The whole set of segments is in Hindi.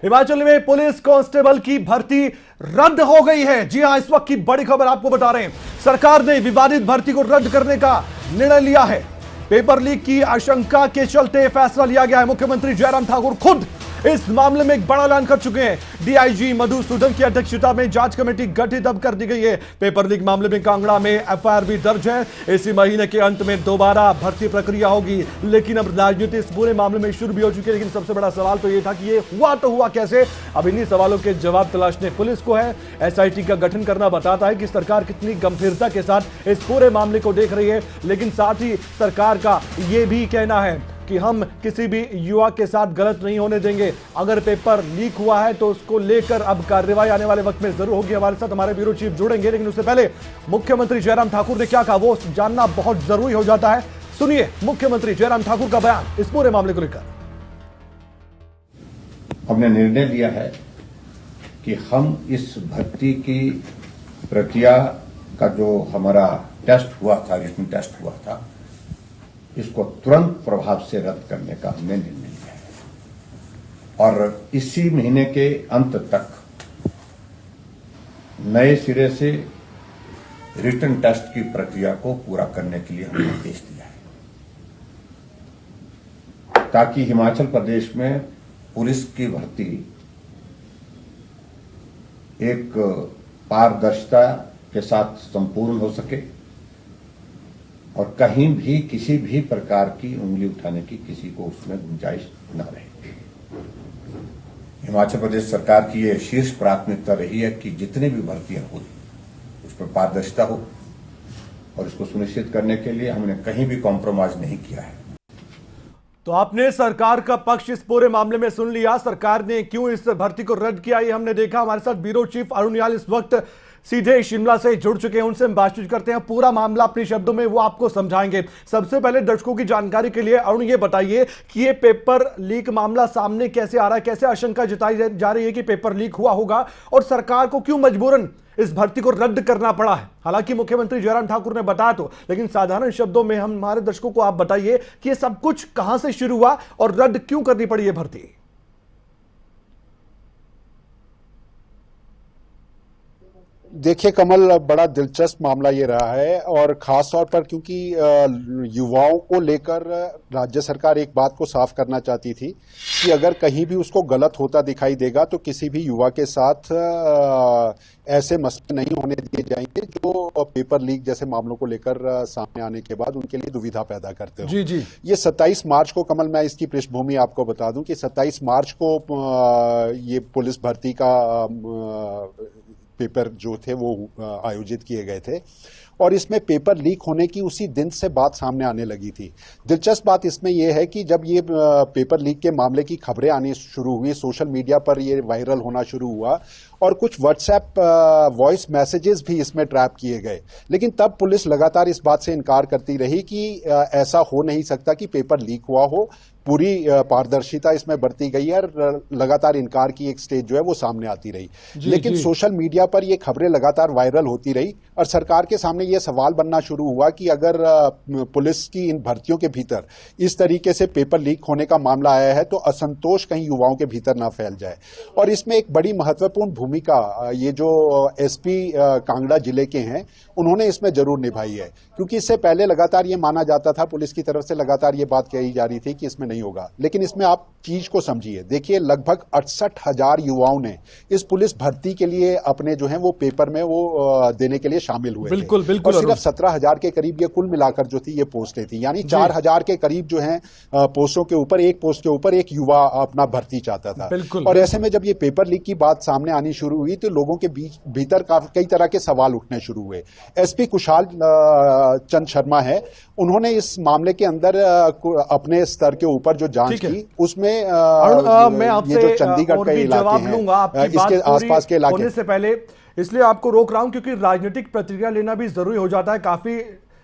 हिमाचल में पुलिस कांस्टेबल की भर्ती रद्द हो गई है। जी हां, इस वक्त की बड़ी खबर आपको बता रहे हैं। सरकार ने विवादित भर्ती को रद्द करने का निर्णय लिया है। पेपर लीक की आशंका के चलते फैसला लिया गया है। मुख्यमंत्री जयराम ठाकुर खुद इस मामले में एक बड़ा ऐलान कर चुके हैं। डीआईजी मधुसूदन की अध्यक्षता में जांच कमेटी गठित अब कर दी गई है। पेपर लीक मामले में कांगड़ा में एफआईआर भी दर्ज है। इसी महीने के अंत में दोबारा भर्ती प्रक्रिया होगी, लेकिन अब राजनीति इस पूरे मामले में शुरू भी हो चुकी है। लेकिन सबसे बड़ा सवाल तो यह था कि ये हुआ तो हुआ कैसे। अब इन्हीं सवालों के जवाब तलाशने पुलिस को है। एसआईटी का गठन करना बताता है कि सरकार कितनी गंभीरता के साथ इस पूरे मामले को देख रही है। लेकिन साथ ही सरकार का यह भी कहना है कि हम किसी भी युवा के साथ गलत नहीं होने देंगे। अगर पेपर लीक हुआ है तो उसको लेकर अब कार्रवाई आने वाले वक्त में जरूर होगी। हमारे साथ हमारे ब्यूरो चीफ जुड़ेंगे, लेकिन उससे पहले मुख्यमंत्री जयराम ठाकुर ने क्या कहा वो जानना बहुत जरूरी हो जाता है। सुनिए मुख्यमंत्री जयराम ठाकुर का बयान इस पूरे मामले को लेकर। हमने निर्णय लिया है कि हम इस भर्ती की प्रक्रिया का जो हमारा टेस्ट हुआ था, रिटन टेस्ट हुआ था, इसको तुरंत प्रभाव से रद्द करने का हमने निर्णय लिया है और इसी महीने के अंत तक नए सिरे से रिटन टेस्ट की प्रक्रिया को पूरा करने के लिए हमने आदेश दिया है, ताकि हिमाचल प्रदेश में पुलिस की भर्ती एक पारदर्शिता के साथ संपूर्ण हो सके और कहीं भी किसी भी प्रकार की उंगली उठाने की किसी को उसमें गुंजाइश न रहे। हिमाचल प्रदेश सरकार की यह शीर्ष प्राथमिकता रही है कि जितनी भी भर्तियां हुई उस पर पारदर्शिता हो और इसको सुनिश्चित करने के लिए हमने कहीं भी कॉम्प्रोमाइज नहीं किया है। तो आपने सरकार का पक्ष इस पूरे मामले में सुन लिया। सरकार ने क्यों इस भर्ती को रद्द किया ये हमने देखा। हमारे साथ ब्यूरो चीफ अरुण याल इस वक्त सीधे शिमला से जुड़ चुके हैं। उनसे हम बातचीत करते हैं। पूरा मामला अपने शब्दों में वो आपको समझाएंगे। सबसे पहले दर्शकों की जानकारी के लिए अरुण ये बताइए कि ये पेपर लीक मामला सामने कैसे आ रहा है, कैसे आशंका जताई जा रही है कि पेपर लीक हुआ होगा और सरकार को क्यों मजबूरन इस भर्ती को रद्द करना पड़ा है। हालांकि मुख्यमंत्री जयराम ठाकुर ने बताया तो, लेकिन साधारण शब्दों में हमारे दर्शकों को आप बताइए कि ये सब कुछ कहां से शुरू हुआ और रद्द क्यों करनी पड़ी ये भर्ती। देखिए कमल, बड़ा दिलचस्प मामला ये रहा है और खास तौर पर क्योंकि युवाओं को लेकर राज्य सरकार एक बात को साफ करना चाहती थी कि अगर कहीं भी उसको गलत होता दिखाई देगा तो किसी भी युवा के साथ ऐसे मसले नहीं होने दिए जाएंगे जो पेपर लीक जैसे मामलों को लेकर सामने आने के बाद उनके लिए दुविधा पैदा करते हो। जी जी, ये 27 मार्च को, कमल मैं इसकी पृष्ठभूमि आपको बता दूं कि 27 मार्च को ये पुलिस भर्ती का पेपर जो थे वो आयोजित किए गए थे और इसमें पेपर लीक होने की उसी दिन से बात सामने आने लगी थी। दिलचस्प बात इसमें यह है कि जब ये पेपर लीक के मामले की खबरें आनी शुरू हुई, सोशल मीडिया पर ये वायरल होना शुरू हुआ और कुछ व्हाट्सएप वॉइस मैसेजेस भी इसमें ट्रैप किए गए, लेकिन तब पुलिस लगातार इस बात से इनकार करती रही कि ऐसा हो नहीं सकता कि पेपर लीक हुआ हो। पूरी पारदर्शिता इसमें बरती गई है और लगातार इनकार की एक स्टेज जो है वो सामने आती रही। लेकिन सोशल मीडिया पर ये खबरें लगातार वायरल होती रही और सरकार के सामने ये सवाल बनना शुरू हुआ कि अगर पुलिस की इन भर्तियों के भीतर इस तरीके से पेपर लीक होने का मामला आया है तो असंतोष कहीं युवाओं के भीतर ना फैल जाए। और इसमें एक बड़ी महत्वपूर्ण भूमिका ये जो एसपी कांगड़ा जिले के हैं उन्होंने इसमें जरूर निभाई है, क्योंकि इससे पहले लगातार ये माना जाता था, पुलिस की तरफ से लगातार ये बात कही जा रही थी कि इसमें नहीं होगा। लेकिन इसमें आप चीज को समझिए, देखिए लगभग 68,000 युवाओं ने इस पुलिस भर्ती के लिए अपने जो है वो पेपर में वो देने के लिए शामिल हुए बिल्कुल, थे। बिल्कुल, और सिर्फ 17,000 के करीब ये कुल मिलाकर जो थी ये पोस्टें थी, यानी 4,000 के करीब जो है पोस्टों के ऊपर, एक पोस्ट के ऊपर एक युवा अपना भर्ती चाहता था। और ऐसे में जब ये पेपर लीक की बात सामने आनी शुरू हुई तो लोगों के भीतर कई तरह के सवाल उठने शुरू हुए। एसपी कुशाल चंद शर्मा है, उन्होंने इस मामले के अंदर अपने स्तर के ऊपर जो जांच की उसमें मैं आपसे जो चंडीगढ़ का जवाब लूंगा आपकी बात इसके आसपास के इलाके होने से पहले, इसलिए आपको रोक रहा हूं क्योंकि राजनीतिक प्रतिक्रिया लेना भी जरूरी हो जाता है। काफी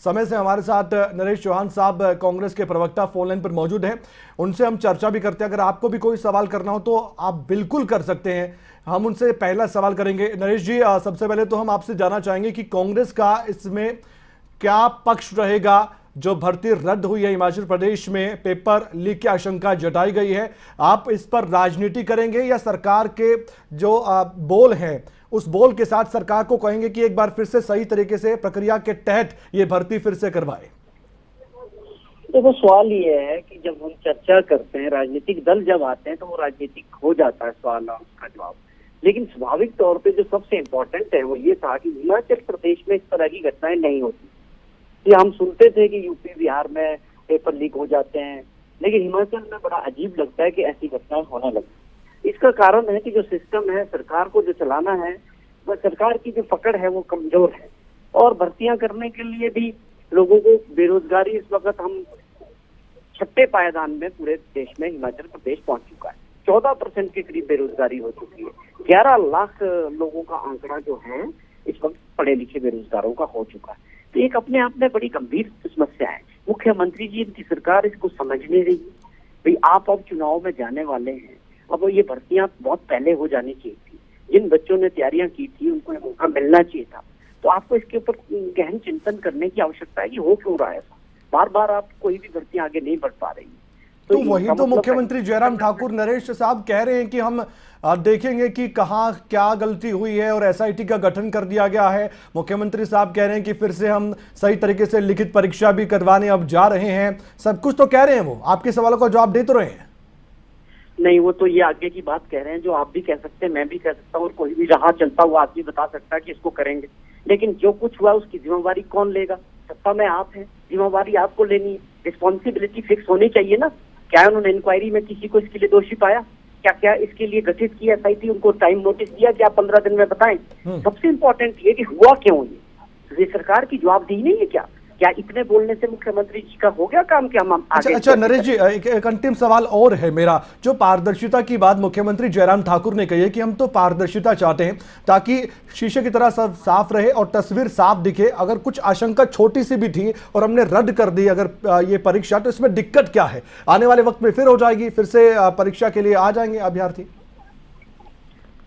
समय से हमारे साथ नरेश चौहान साहब कांग्रेस के प्रवक्ता फोन लाइन पर मौजूद हैं, उनसे हम चर्चा भी करते हैं। अगर आपको भी कोई सवाल करना हो तो आप बिल्कुल कर सकते हैं। हम उनसे पहला सवाल करेंगे। नरेश जी, सबसे पहले तो हम आपसे जानना चाहेंगे कि कांग्रेस का इसमें क्या पक्ष रहेगा। जो भर्ती रद्द हुई है हिमाचल प्रदेश में, पेपर लीक की आशंका जताई गई है, आप इस पर राजनीति करेंगे या सरकार के जो बोल हैं उस बोल के साथ सरकार को कहेंगे कि एक बार फिर से सही तरीके से प्रक्रिया के तहत ये भर्ती फिर से करवाए? देखो, सवाल ये है कि जब हम चर्चा करते हैं, राजनीतिक दल जब आते हैं तो वो राजनीतिक हो जाता है सवाल और उसका जवाब। लेकिन स्वाभाविक तौर पे जो सबसे इम्पोर्टेंट है वो ये था कि हिमाचल प्रदेश में इस तरह की घटनाएं नहीं होती। कि हम सुनते थे कि यूपी बिहार में पेपर लीक हो जाते हैं, लेकिन हिमाचल में बड़ा अजीब लगता है कि ऐसी घटनाएं होने लगी। इसका कारण है कि जो सिस्टम है, सरकार को जो चलाना है, वह सरकार की जो पकड़ है वो कमजोर है। और भर्तियां करने के लिए भी लोगों को बेरोजगारी इस वक्त हम छठे पायदान में पूरे देश में हिमाचल प्रदेश पहुंच चुका है। 14% के करीब बेरोजगारी हो चुकी है। 11 लाख लोगों का आंकड़ा जो है इस वक्त पढ़े लिखे बेरोजगारों का हो चुका है। तो एक अपने आप में बड़ी गंभीर समस्या है। मुख्यमंत्री जी, इनकी सरकार इसको समझ नहीं रही। भाई, आप अब चुनाव में जाने वाले हैं, अब ये भर्तियां बहुत पहले हो जानी चाहिए थी। जिन बच्चों ने तैयारियां की थी उनको मौका मिलना चाहिए था। तो आपको इसके ऊपर गहन चिंतन करने की आवश्यकता है कि हो क्यों रहा है ऐसा। बार बार आप कोई भी भर्ती आगे नहीं बढ़ पा रही। तो वही तो मुख्यमंत्री जयराम ठाकुर नरेश साहब कह रहे हैं कि हम देखेंगे कि कहां क्या गलती हुई है और एसआईटी का गठन कर दिया गया है। मुख्यमंत्री साहब कह रहे हैं कि फिर से हम सही तरीके से लिखित परीक्षा भी करवाने अब जा रहे हैं। सब कुछ तो कह रहे हैं, वो आपके सवालों का जवाब दे तो रहे हैं। नहीं, वो तो ये आगे की बात कह रहे हैं जो आप भी कह सकते हैं, मैं भी कह सकता हूँ, और कोई भी रहा चलता हुआ आदमी बता सकता है कि इसको करेंगे। लेकिन जो कुछ हुआ उसकी जिम्मेवारी कौन लेगा? सत्ता में आप हैं, जिम्मेवारी आपको लेनी है। रिस्पॉन्सिबिलिटी फिक्स होनी चाहिए ना। क्या उन्होंने इंक्वायरी में किसी को इसके लिए दोषी पाया? क्या इसके लिए गठित किया एसआईटी? उनको टाइम नोटिस दिया कि आप 15 दिन में बताएं? सबसे इम्पोर्टेंट ये कि हुआ क्यों ये सरकार की जवाबदेही नहीं है क्या इतने बोलने से मुख्यमंत्री जी का हो गया काम? क्या हम आगे? अच्छा नरेश जी, एक अंतिम सवाल और है मेरा। जो पारदर्शिता की बात मुख्यमंत्री जयराम ठाकुर ने कही है कि हम तो पारदर्शिता चाहते हैं ताकि शीशे की तरह सब साफ रहे और तस्वीर साफ दिखे। अगर कुछ आशंका छोटी सी भी थी और हमने रद्द कर दी अगर ये परीक्षा, तो इसमें दिक्कत क्या है? आने वाले वक्त में फिर हो जाएगी, फिर से परीक्षा के लिए आ जाएंगे अभ्यर्थी।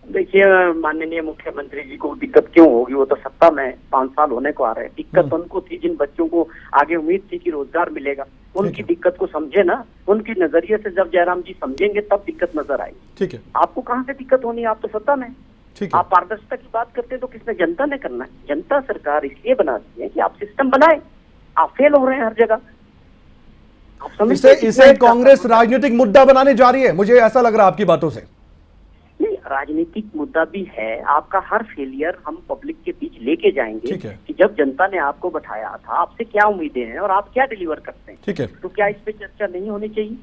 देखिए, माननीय मुख्यमंत्री जी को दिक्कत क्यों होगी? वो तो सत्ता में 5 साल होने को आ रहे हैं। दिक्कत उनको थी जिन बच्चों को आगे उम्मीद थी कि रोजगार मिलेगा, उनकी दिक्कत को समझे ना। उनके नजरिए से जब जयराम जी समझेंगे तब दिक्कत नजर आएगी। ठीक है, आपको कहाँ से दिक्कत होनी है? आप तो सत्ता में। ठीक है, आप पारदर्शिता की बात करते हैं तो किसने? जनता ने करना है। जनता सरकार इसलिए बनाती है कि आप सिस्टम बनाए। आप फेल हो रहे हैं हर जगह। इसे कांग्रेस राजनीतिक मुद्दा बनाने जा रही है, मुझे ऐसा लग रहा है आपकी बातों से। राजनीतिक मुद्दा भी है। आपका हर फेलियर हम पब्लिक के बीच लेके जाएंगे कि जब जनता ने आपको बैठाया था, आपसे क्या उम्मीदें हैं और आप क्या डिलीवर करते हैं। ठीक है, तो क्या इस पे चर्चा नहीं होनी चाहिए?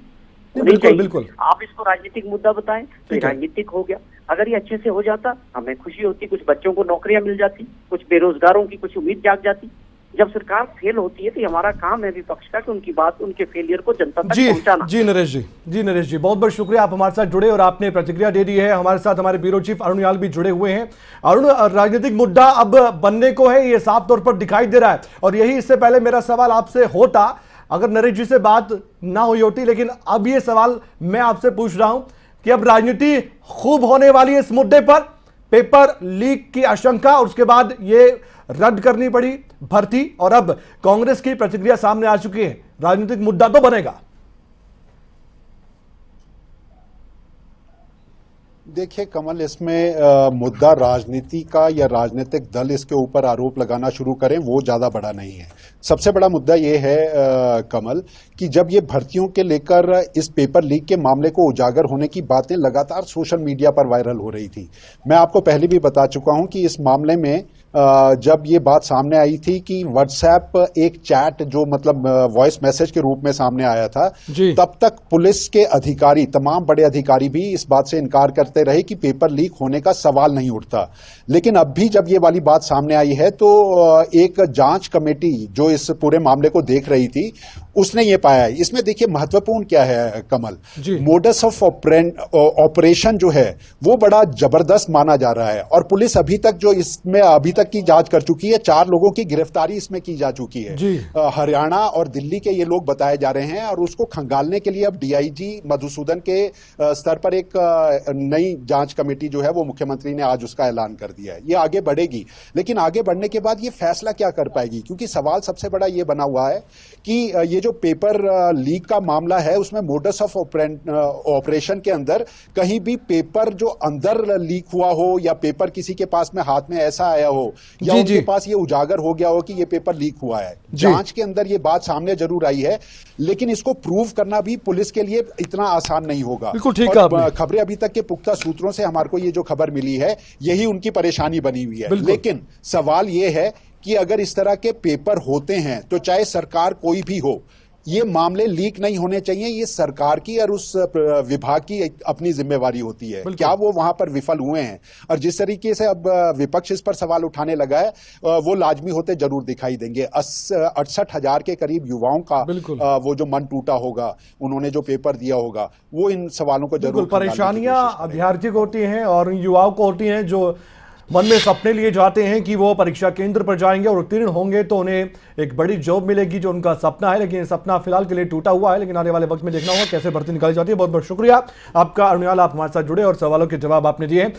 बिल्कुल बिल्कुल। आप इसको राजनीतिक मुद्दा बताएं तो राजनीतिक हो गया। अगर ये अच्छे से हो जाता, हमें खुशी होती, कुछ बच्चों को नौकरियां मिल जाती, कुछ बेरोजगारों की कुछ उम्मीद जाग जाती। जब सरकार फेल होती है तो हमारा काम है विपक्ष का कि उनकी बात, उनके फेलियर को जनता तक पहुंचाना। जी नरेश जी, बहुत बहुत शुक्रिया, आप हमारे साथ जुड़े और आपने प्रतिक्रिया दे दी है। हमारे साथ हमारे ब्यूरो चीफ अरुण याल भी जुड़े हुए हैं। अरुण, राजनीतिक मुद्दा अब बनने को है, ये साफ तौर पर दिखाई दे रहा है। और यही इससे पहले मेरा सवाल आपसे होता, अगर नरेश जी से बात ना हुई होती, लेकिन अब ये सवाल मैं आपसे पूछ रहा हूं कि अब राजनीति खूब होने वाली है इस मुद्दे पर। पेपर लीक की आशंका और उसके बाद ये रद्द करनी पड़ी भर्ती, और अब कांग्रेस की प्रतिक्रिया सामने आ चुकी है। राजनीतिक मुद्दा तो बनेगा। देखिए कमल, इसमें मुद्दा राजनीति का या राजनीतिक दल इसके ऊपर आरोप लगाना शुरू करें वो ज्यादा बड़ा नहीं है। सबसे बड़ा मुद्दा ये है कमल कि जब ये भर्तियों के लेकर इस पेपर लीक के मामले को उजागर होने की बातें लगातार सोशल मीडिया पर वायरल हो रही थी। मैं आपको पहले भी बता चुका हूं कि इस मामले में जब ये बात सामने आई थी कि व्हाट्सएप एक चैट जो मतलब वॉइस मैसेज के रूप में सामने आया था, तब तक पुलिस के अधिकारी, तमाम बड़े अधिकारी भी इस बात से इनकार करते रहे कि पेपर लीक होने का सवाल नहीं उठता। लेकिन अब भी जब ये वाली बात सामने आई है तो एक जांच कमेटी जो इस पूरे मामले को देख रही थी, उसने ये पाया है। इसमें देखिए महत्वपूर्ण क्या है कमल, जी। मोडस ऑफ ऑपरेशन जो है वो बड़ा जबरदस्त माना जा रहा है और पुलिस अभी तक जो इसमें अभी तक की जांच कर चुकी है, 4 लोगों की गिरफ्तारी इसमें की जा चुकी है। जी। हरियाणा और दिल्ली के ये लोग बताए जा रहे हैं और उसको खंगालने के लिए अब डीआईजी मधुसूदन के स्तर पर एक नई जांच कमेटी जो है वो मुख्यमंत्री ने आज उसका ऐलान कर दिया है। ये आगे बढ़ेगी, लेकिन आगे बढ़ने के बाद ये फैसला क्या कर पाएगी, क्योंकि सवाल सबसे बड़ा ये बना हुआ है कि ये जो पेपर लीक का मामला है उसमें मोडस ऑफ ऑपरेशन के अंदर कहीं भी पेपर जो अंदर लीक हुआ हो या पेपर किसी के पास में हाथ में ऐसा आया हो या जी, उनके जी। पास ये उजागर हो गया हो कि ये पेपर लीक हुआ है। जांच के अंदर ये बात सामने जरूर आई है, लेकिन इसको प्रूव करना भी पुलिस के लिए इतना आसान नहीं होगा। बिल्कुल ठीक और कहा आपने। खबरें अभी तक के पुख्ता सूत्रों से हमारे को ये जो खबर मिली है यही उनकी परेशानी बनी हुई है। बिल्कुल। लेकिन सवाल ये है कि अगर इस तरह के पेपर होते हैं तो चाहे सरकार कोई भी हो, ये मामले लीक नहीं होने चाहिए। ये सरकार की और उस विभाग की अपनी जिम्मेवारी होती है। बिल्कुल। क्या वो वहां पर विफल हुए हैं? और जिस तरीके से अब विपक्ष इस पर सवाल उठाने लगा है वो लाजमी होते जरूर दिखाई देंगे। 68,000 के करीब युवाओं का बिल्कुल। वो जो मन टूटा होगा, उन्होंने जो पेपर दिया होगा, वो इन सवालों को जरूर बिल्कुल, खंगालने की परेशानियां कोशिश करेगा। अभ्यर्थियों को होती हैं और युवाओं को होती हैं जो मन में सपने लिए जाते हैं कि वो परीक्षा केंद्र पर जाएंगे और उत्तीर्ण होंगे तो उन्हें एक बड़ी जॉब मिलेगी जो उनका सपना है। लेकिन ये सपना फिलहाल के लिए टूटा हुआ है, लेकिन आने वाले वक्त में देखना होगा कैसे भर्ती निकाली जाती है। बहुत बहुत शुक्रिया आपका अरुणयाल, आप हमारे साथ जुड़े और सवालों के जवाब आपने दिए हैं।